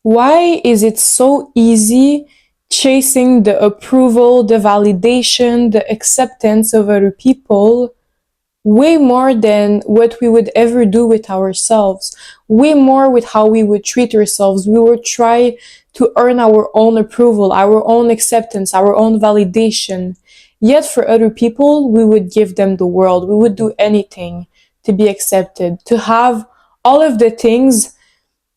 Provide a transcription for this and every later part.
Why is it so easy chasing the approval, the validation, the acceptance of other people way more than what we would ever do with ourselves, way more with how we would treat ourselves? We would try to earn our own approval, our own acceptance, our own validation. Yet for other people, we would give them the world. We would do anything to be accepted, to have all of the things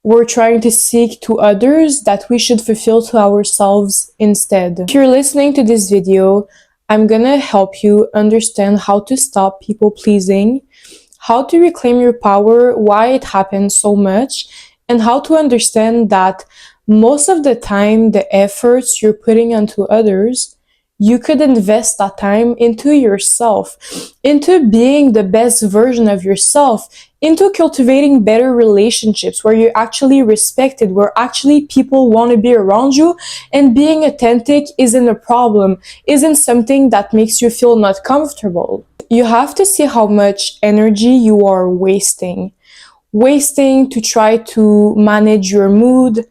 we're trying to seek to others that we should fulfill to ourselves instead. If you're listening to this video, I'm gonna help you understand how to stop people pleasing, how to reclaim your power, why it happens so much, and how to understand that most of the time, the efforts you're putting onto others, you could invest that time into yourself, into being the best version of yourself, into cultivating better relationships where you're actually respected, where actually people want to be around you, and being authentic isn't a problem, isn't something that makes you feel not comfortable. You have to see how much energy you are wasting to try to manage your mood,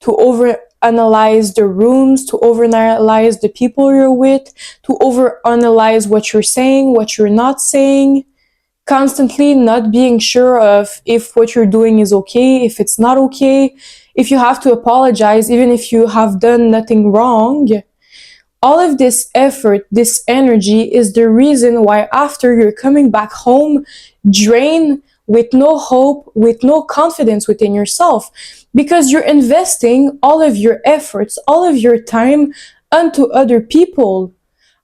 to overanalyze the rooms, to overanalyze the people you're with, to overanalyze what you're saying, what you're not saying, constantly not being sure of if what you're doing is okay, if it's not okay, if you have to apologize, even if you have done nothing wrong. All of this effort, this energy is the reason why after you're coming back home drained, with no hope, with no confidence within yourself, because you're investing all of your efforts, all of your time onto other people,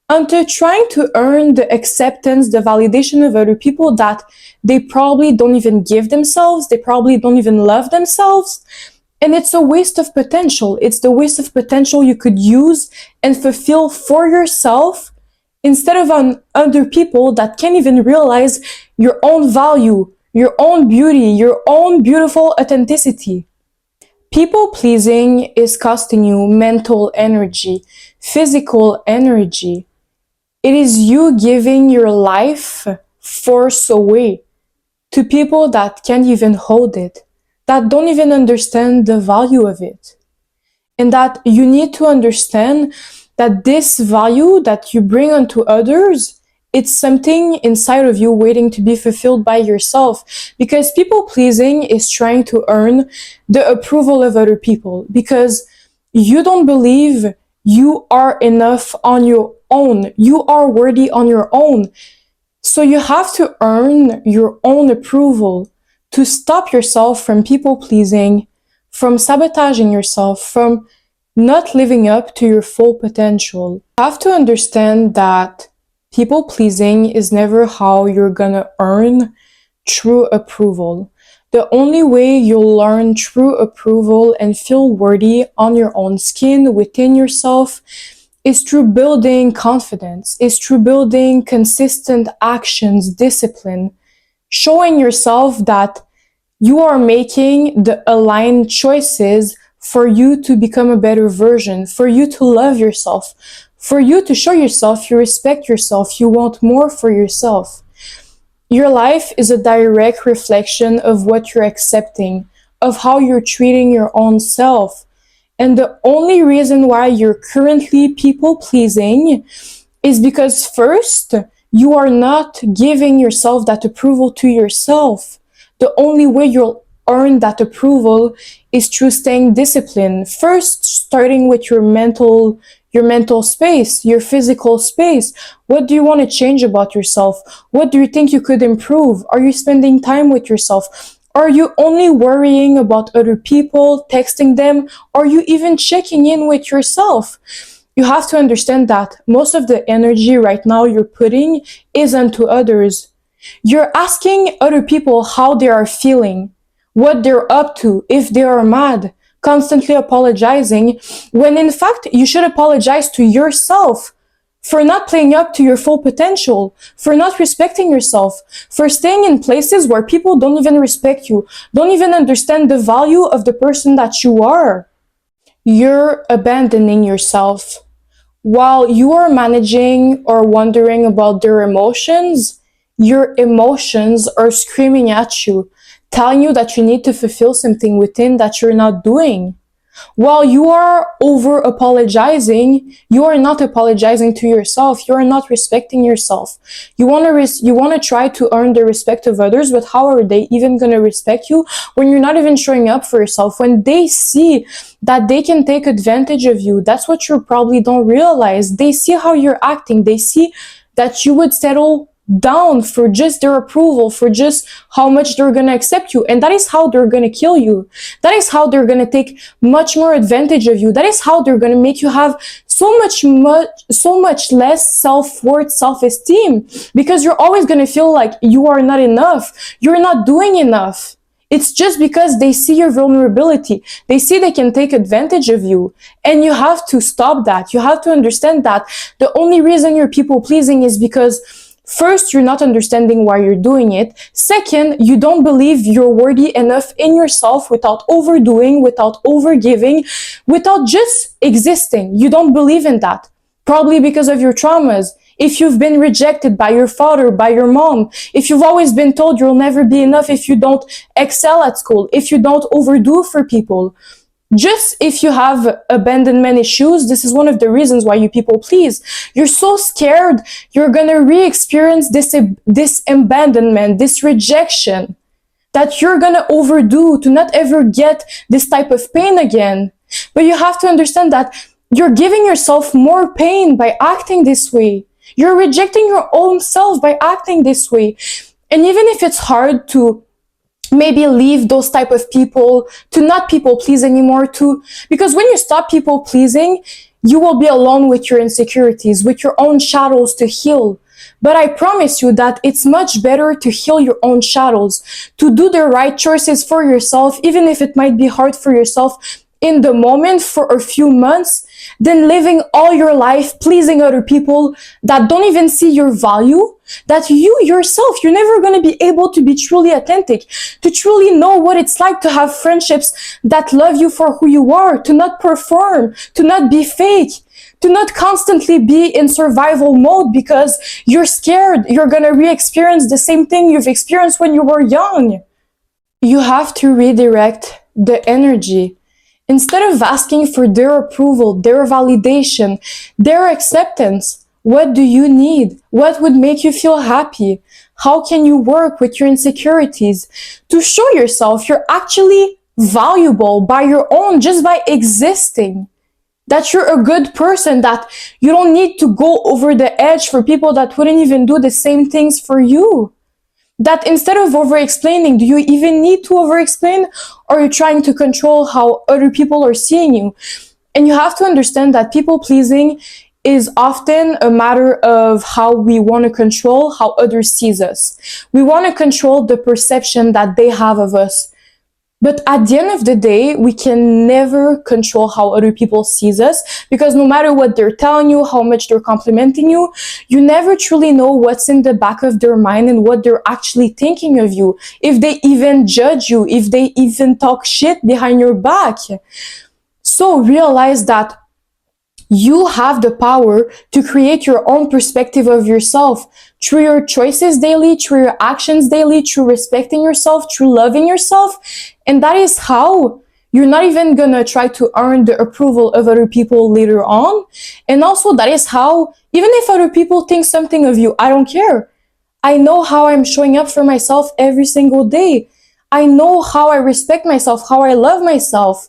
onto trying to earn the acceptance, the validation of other people that they probably don't even give themselves, they probably don't even love themselves. And it's a waste of potential. It's the waste of potential you could use and fulfill for yourself instead of on other people that can't even realize your own value, your own beauty, your own beautiful authenticity. People pleasing is costing you mental energy, physical energy. It is you giving your life force away to people that can't even hold it, that don't even understand the value of it. And that you need to understand that this value that you bring onto others, it's something inside of you waiting to be fulfilled by yourself. Because people pleasing is trying to earn the approval of other people, because you don't believe you are enough on your own. You are worthy on your own. So you have to earn your own approval to stop yourself from people pleasing, from sabotaging yourself, from not living up to your full potential. You have to understand that people pleasing is never how you're gonna earn true approval. The only way you'll learn true approval and feel worthy on your own skin within yourself is through building confidence, is through building consistent actions, discipline, showing yourself that you are making the aligned choices for you to become a better version, for you to love yourself, for you to show yourself you respect yourself, you want more for yourself. Your life is a direct reflection of what you're accepting, of how you're treating your own self. And the only reason why you're currently people pleasing is because first, you are not giving yourself that approval to yourself. The only way you'll earn that approval is through staying disciplined. First, starting with your mental space, your physical space. What do you want to change about yourself? What do you think you could improve? Are you spending time with yourself? Are you only worrying about other people, texting them? Are you even checking in with yourself? You have to understand that most of the energy right now you're putting is onto others. You're asking other people how they are feeling, what they're up to, if they are mad, constantly apologizing, when in fact you should apologize to yourself for not playing up to your full potential, for not respecting yourself, for staying in places where people don't even respect you, don't even understand the value of the person that you are. You're abandoning yourself. While you are managing or wondering about their emotions, your emotions are screaming at you, telling you that you need to fulfill something within that you're not doing. While you are over apologizing, you are not apologizing to yourself. You are not respecting yourself. You want to try to earn the respect of others, but how are they even going to respect you when you're not even showing up for yourself? When they see that they can take advantage of you, that's what you probably don't realize. They see how you're acting. They see that you would settle down for just their approval, for just how much they're gonna accept you. And that is how they're gonna kill you. That is how they're gonna take much more advantage of you. That is how they're gonna make you have so much less self-worth, self-esteem, because you're always gonna feel like you are not enough. You're not doing enough. It's just because they see your vulnerability. They see they can take advantage of you. And you have to stop that. You have to understand that the only reason you're people pleasing is because first, you're not understanding why you're doing it. Second, you don't believe you're worthy enough in yourself without overdoing, without overgiving, without just existing. You don't believe in that. Probably because of your traumas. If you've been rejected by your father, by your mom, if you've always been told you'll never be enough if you don't excel at school, if you don't overdo for people, just if you have abandonment issues, this is one of the reasons why you people please. You're so scared you're gonna re-experience this abandonment, this rejection, that you're gonna overdo to not ever get this type of pain again. But you have to understand that you're giving yourself more pain by acting this way. You're rejecting your own self by acting this way. And even if it's hard to maybe leave those type of people, to not people please anymore, because when you stop people pleasing, you will be alone with your insecurities, with your own shadows to heal. But I promise you that it's much better to heal your own shadows, to do the right choices for yourself, even if it might be hard for yourself in the moment for a few months, than living all your life pleasing other people that don't even see your value, that you yourself, you're never going to be able to be truly authentic, to truly know what it's like to have friendships that love you for who you are, to not perform, to not be fake, to not constantly be in survival mode because you're scared you're going to re-experience the same thing you've experienced when you were young. You have to redirect the energy. Instead of asking for their approval, their validation, their acceptance, what do you need? What would make you feel happy? How can you work with your insecurities to show yourself you're actually valuable by your own, just by existing? That you're a good person, that you don't need to go over the edge for people that wouldn't even do the same things for you. That instead of over-explaining, do you even need to over-explain? Or are you trying to control how other people are seeing you? And you have to understand that people-pleasing is often a matter of how we want to control how others sees us. We want to control the perception that they have of us. But at the end of the day, we can never control how other people sees us, because no matter what they're telling you, how much they're complimenting you, you never truly know what's in the back of their mind and what they're actually thinking of you. If they even judge you, if they even talk shit behind your back. So realize that you have the power to create your own perspective of yourself through your choices daily, through your actions daily, through respecting yourself, through loving yourself. And that is how you're not even gonna try to earn the approval of other people later on. And also that is how, even if other people think something of you, I don't care. I know how I'm showing up for myself every single day. I know how I respect myself, how I love myself.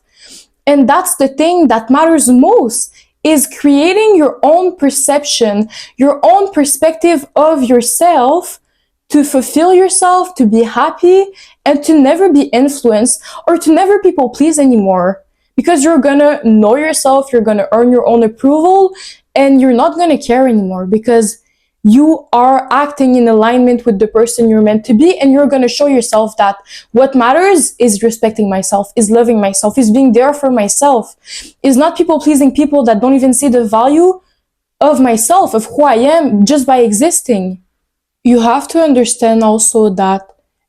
And that's the thing that matters most, is creating your own perception, your own perspective of yourself, to fulfill yourself, to be happy, and to never be influenced or to never people please anymore. Because you're gonna know yourself, you're gonna earn your own approval, and you're not gonna care anymore because you are acting in alignment with the person you're meant to be, and you're gonna show yourself that what matters is respecting myself, is loving myself, is being there for myself, is not people pleasing people that don't even see the value of myself, of who I am, just by existing. You have to understand also that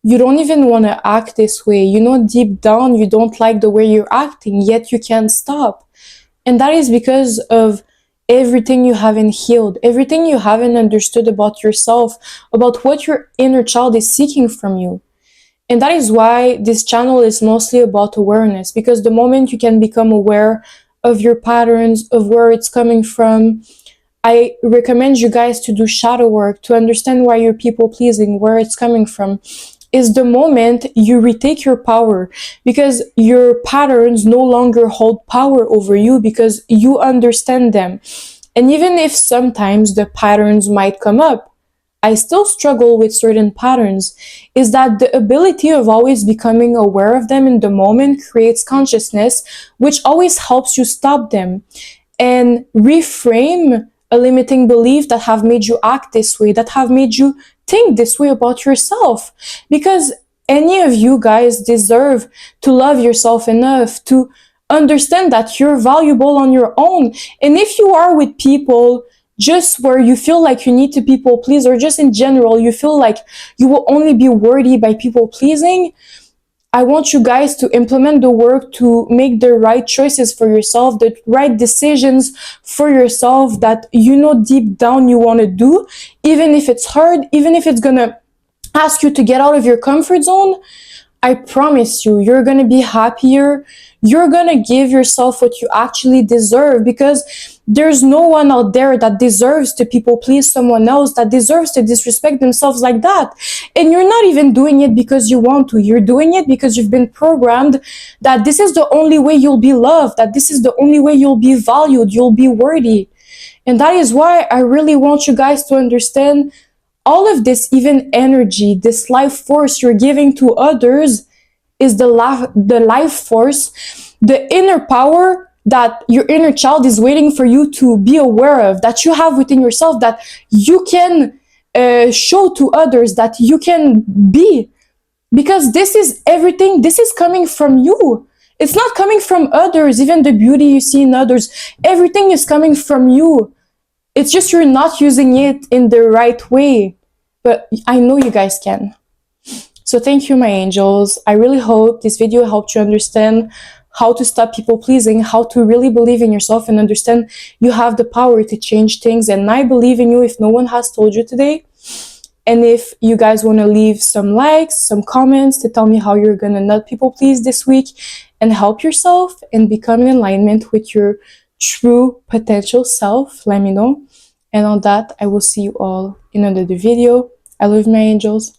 you don't even want to act this way. You know, deep down, you don't like the way you're acting, yet you can't stop. And that is because of everything you haven't healed, everything you haven't understood about yourself, about what your inner child is seeking from you. And that is why this channel is mostly about awareness, because the moment you can become aware of your patterns, of where it's coming from, I recommend you guys to do shadow work to understand why you're people pleasing, where it's coming from, is the moment you retake your power, because your patterns no longer hold power over you because you understand them. And even if sometimes the patterns might come up, I still struggle with certain patterns, is that the ability of always becoming aware of them in the moment creates consciousness, which always helps you stop them and reframe a limiting belief that have made you act this way, that have made you think this way about yourself. Because any of you guys deserve to love yourself enough to understand that you're valuable on your own. And if you are with people just where you feel like you need to people please, or just in general, you feel like you will only be worthy by people pleasing, I want you guys to implement the work to make the right choices for yourself, the right decisions for yourself that you know deep down you want to do, even if it's hard, even if it's gonna ask you to get out of your comfort zone. I promise you, you're gonna be happier. You're gonna give yourself what you actually deserve, because there's no one out there that deserves to people please someone else, that deserves to disrespect themselves like that. And you're not even doing it because you want to. You're doing it because you've been programmed that this is the only way you'll be loved, that this is the only way you'll be valued, you'll be worthy. And that is why I really want you guys to understand all of this, even energy, this life force you're giving to others, is the life force, the inner power that your inner child is waiting for you to be aware of, that you have within yourself, that you can show to others, that you can be. Because this is everything, this is coming from you. It's not coming from others. Even the beauty you see in others, everything is coming from you. It's just you're not using it in the right way. But I know you guys can. So thank you, my angels. I really hope this video helped you understand how to stop people pleasing, how to really believe in yourself and understand you have the power to change things. And I believe in you if no one has told you today. And if you guys want to leave some likes, some comments to tell me how you're going to not people please this week and help yourself and become in alignment with your true potential self, let me know. And on that, I will see you all in another video. I love my angels.